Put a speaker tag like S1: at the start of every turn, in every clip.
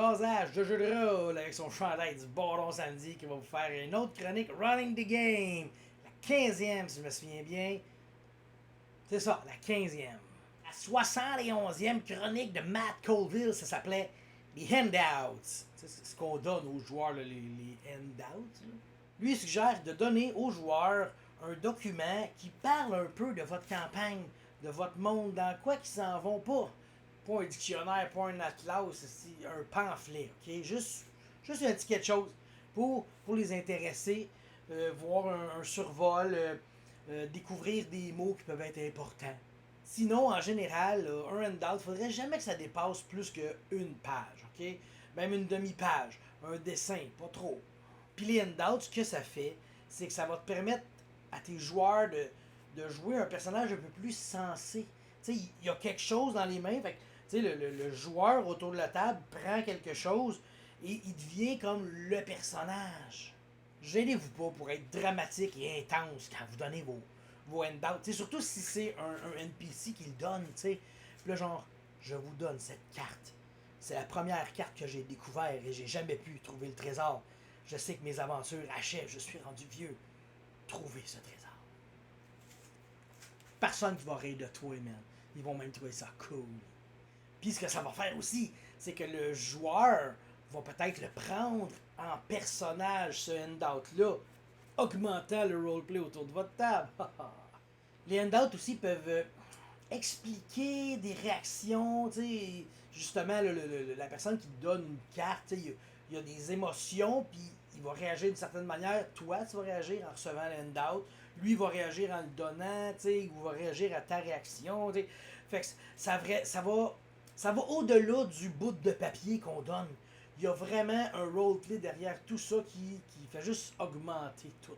S1: jasage de jeu de rôle avec son chandail du Baron Samedi qui va vous faire une autre chronique Running the Game. La 15e, si je me souviens bien. C'est ça, la 15e. La 71e chronique de Matt Colville, ça s'appelait les handouts. C'est ce qu'on donne aux joueurs, là, les handouts. Là. Lui, il suggère de donner aux joueurs un document qui parle un peu de votre campagne, de votre monde, dans quoi qu'ils s'en vont pas. Pas un dictionnaire, pas un atlas, un pamphlet, ok? Juste un petit quelque chose pour les intéresser, voir un survol, découvrir des mots qui peuvent être importants. Sinon, en général, un handout, il ne faudrait jamais que ça dépasse plus qu'une page, ok? Même une demi-page, un dessin, pas trop. Puis les handouts, ce que ça fait, c'est que ça va te permettre à tes joueurs de jouer un personnage un peu plus sensé. Tu sais, il y a quelque chose dans les mains, fait que, tu sais, le joueur autour de la table prend quelque chose et il devient comme le personnage. Gênez-vous pas pour être dramatique et intense quand vous donnez vos handouts. T'sais, surtout si c'est un NPC qui le donne. T'sais. Puis là, genre, je vous donne cette carte. C'est la première carte que j'ai découverte et j'ai jamais pu trouver le trésor. Je sais que mes aventures achèvent, je suis rendu vieux. Trouvez ce trésor. Personne qui va rire de toi, man. Ils vont même trouver ça cool. Puis ce que ça va faire aussi, c'est que le joueur va peut-être le prendre en personnage, ce handout-là, augmentant le roleplay autour de votre table. Les handouts aussi peuvent expliquer des réactions, tu sais, justement, la personne qui donne une carte, il y a des émotions, puis il va réagir d'une certaine manière. Toi, tu vas réagir en recevant le handout. Lui, il va réagir en le donnant, tu sais, il va réagir à ta réaction, tu sais. Fait que ça va au-delà du bout de papier qu'on donne. Il y a vraiment un roleplay derrière tout ça qui fait juste augmenter tout.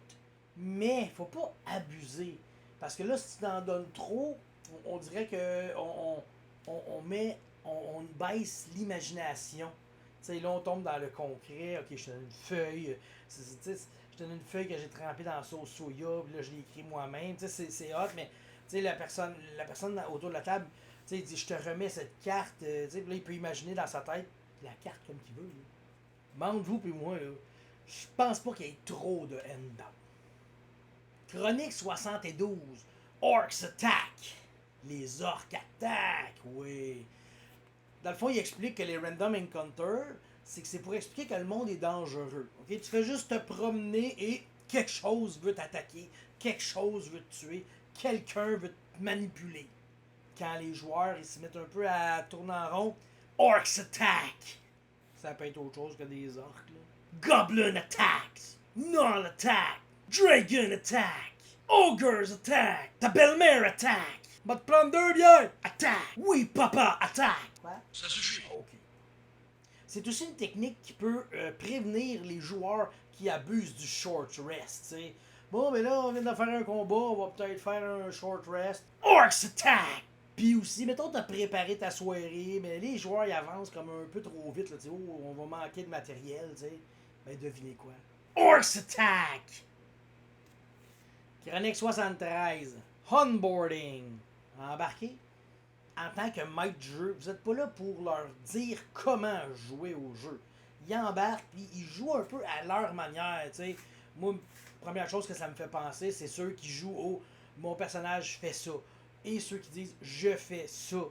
S1: Mais faut pas abuser. Parce que là, si tu en donnes trop, on dirait que on baisse l'imagination. Tu sais, là, on tombe dans le concret. Ok, je te donne une feuille. Je te donne une feuille que j'ai trempée dans la sauce soya. Puis là, je l'ai écrit moi-même. Tu sais, c'est hot, mais tu sais, la personne autour de la table, tu sais, il dit, je te remets cette carte. Tu sais, là, il peut imaginer dans sa tête la carte comme qu'il veut. Mande-vous puis moi, là, je pense pas qu'il y ait trop de handout. Chronique 72. Orcs attack. Les orques attaquent, oui. Dans le fond, il explique que les random encounters, c'est que c'est pour expliquer que le monde est dangereux. Okay? Tu fais juste te promener et quelque chose veut t'attaquer, quelque chose veut te tuer, quelqu'un veut te manipuler. Quand les joueurs ils se mettent un peu à tourner en rond, Orcs attack. Ça peut être autre chose que des orques. Là. Goblin attacks. Gnoll attack. Dragon attack. Ogres attack. Ta belle-mère attack. Va te prendre 2 bières. Attack. Oui, papa, attack. Quoi?
S2: Ça suffit.
S1: Ok. C'est aussi une technique qui peut prévenir les joueurs qui abusent du short rest. T'sais. Bon, mais là, on vient de faire un combat, on va peut-être faire un short rest. Orcs attack! Puis aussi, mettons, t'as préparé ta soirée, mais les joueurs ils avancent comme un peu trop vite. Là, oh, on va manquer de matériel. T'sais. Ben, devinez quoi? Orcs attack! Chronique 73. Onboarding. Embarqué? En tant que maître du jeu, vous n'êtes pas là pour leur dire comment jouer au jeu. Ils embarquent puis ils jouent un peu à leur manière. T'sais. Moi, première chose que ça me fait penser, c'est ceux qui jouent au mon personnage fait ça. Et ceux qui disent je fais ça.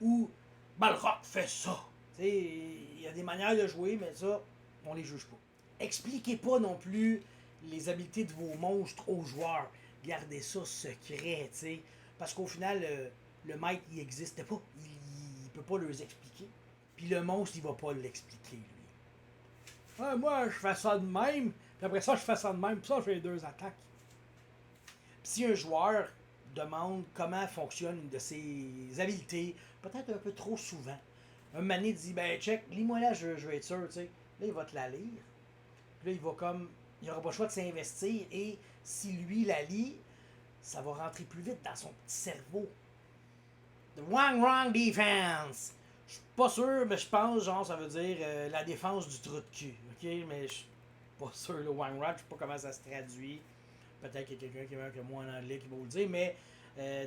S1: Ou Balrock fait ça. Il y a des manières de jouer, mais ça, on les juge pas. Expliquez pas non plus les habiletés de vos monstres aux joueurs. Gardez ça secret, t'sais. Parce qu'au final, le maître, il n'existe pas. Il peut pas leur expliquer. Puis le monstre, il va pas l'expliquer, lui. Ouais, moi, je fais ça de même. Puis après ça, je fais ça de même. Puis ça, j'ai 2 attaques. Puis si un joueur demande comment fonctionne une de ses habiletés, peut-être un peu trop souvent, un mané dit, ben check, lis-moi là, je vais être sûr, tu sais. Là, il va te la lire. Puis là, il va comme... Il n'aura pas le choix de s'investir. Et si lui la lit, ça va rentrer plus vite dans son petit cerveau. The wrong defense. Je suis pas sûr, mais je pense, genre, ça veut dire la défense du trou de cul. Ok? Mais je suis pas sûr, le wrong, je sais pas comment ça se traduit. Peut-être qu'il y a quelqu'un qui est meilleur que moi en anglais qui va vous le dire, mais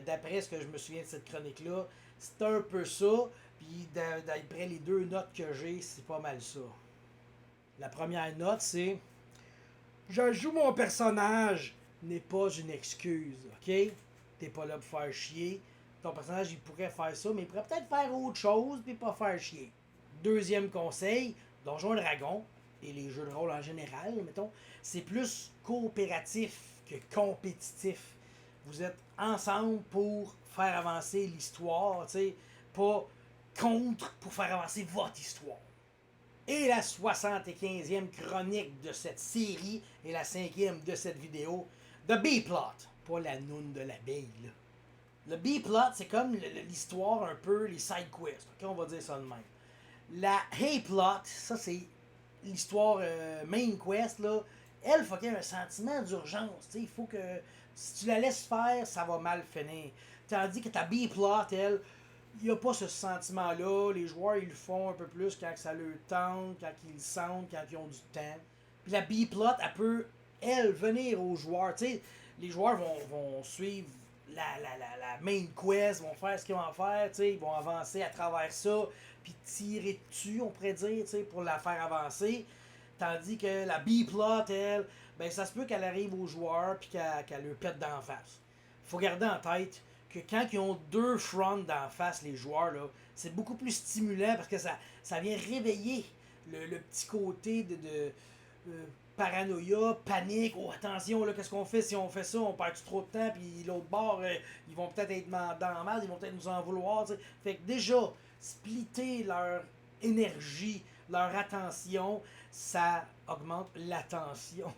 S1: D'après ce que je me souviens de cette chronique-là, c'est un peu ça. Puis d'après les 2 notes que j'ai, c'est pas mal ça. La première note, c'est je joue mon personnage n'est pas une excuse, ok? T'es pas là pour faire chier. Ton personnage, il pourrait faire ça, mais il pourrait peut-être faire autre chose puis pas faire chier. Deuxième conseil, Donjons et Dragons et les jeux de rôle en général, mettons, c'est plus coopératif que compétitif. Vous êtes ensemble pour faire avancer l'histoire, tu sais, pas contre pour faire avancer votre histoire. Et la 75e chronique de cette série et la 5e de cette vidéo, The B-Plot, pas la noune de l'abeille. Là. Le B-Plot, c'est comme l'histoire un peu, les side quests, ok, on va dire ça de même. La A-Plot, ça c'est l'histoire main quest, là. Elle, faut qu'il y ait un sentiment d'urgence, il faut que si tu la laisses faire, ça va mal finir. Tandis que ta B-Plot, elle, il n'y a pas ce sentiment-là. Les joueurs, ils le font un peu plus quand ça leur tente, quand ils le sentent, quand ils ont du temps. Puis la B-Plot, elle peut, elle, venir aux joueurs. T'sais, les joueurs vont suivre la main quest, vont faire ce qu'ils vont faire, t'sais, ils vont avancer à travers ça, puis tirer dessus, on pourrait dire, pour la faire avancer. Tandis que la B-Plot, elle, ben ça se peut qu'elle arrive aux joueurs puis qu'elle leur pète d'en face. Faut garder en tête que quand ils ont 2 fronts d'en face, les joueurs, là, c'est beaucoup plus stimulant parce que ça vient réveiller le petit côté de paranoïa, panique. Oh, attention, là, qu'est-ce qu'on fait si on fait ça? On perd trop de temps, puis l'autre bord, ils vont peut-être être dans mal, ils vont peut-être nous en vouloir. T'sais. Fait que déjà, splitter leur énergie, leur attention, ça augmente l'attention.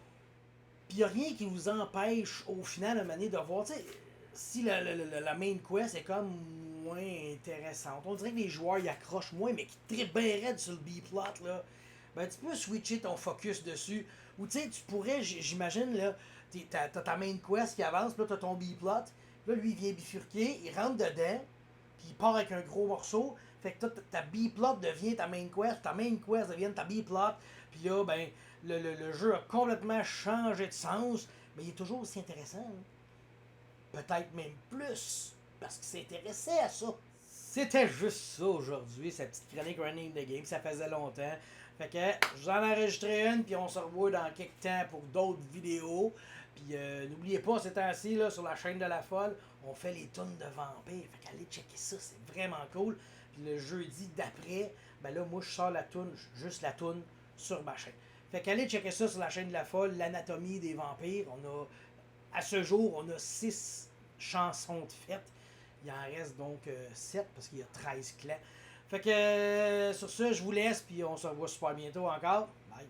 S1: Puis il n'y a rien qui vous empêche, au final, de manière de voir, tu sais, si la main quest est comme moins intéressante, on dirait que les joueurs y accrochent moins, mais qui trippent bien raide sur le B-plot, là, ben tu peux switcher ton focus dessus. Ou tu sais, tu pourrais, j'imagine, là, t'as ta main quest qui avance, puis là t'as ton B-plot, là lui il vient bifurquer, il rentre dedans, puis il part avec un gros morceau, fait que ta B-plot devient ta main quest devient ta B-plot, puis là, ben, le jeu a complètement changé de sens, mais il est toujours aussi intéressant. Hein? Peut-être même plus, parce qu'il s'intéressait à ça. C'était juste ça aujourd'hui, cette petite chronique Running the Game, ça faisait longtemps. Fait que je vous en ai enregistré une, puis on se revoit dans quelques temps pour d'autres vidéos. Puis n'oubliez pas, ces temps-ci, là, sur la chaîne de la folle, on fait les tunes de vampires. Fait qu'allez checker ça, c'est vraiment cool. Puis le jeudi d'après, ben là, moi, je sors la tune, juste la tune sur ma chaîne. Fait qu'allez checker ça sur la chaîne de la folle, l'anatomie des vampires. On a, à ce jour, on a 6 chansons de fête. Il en reste donc 7 parce qu'il y a 13 clans. Fait que sur ce, je vous laisse, puis on se revoit super bientôt encore. Bye!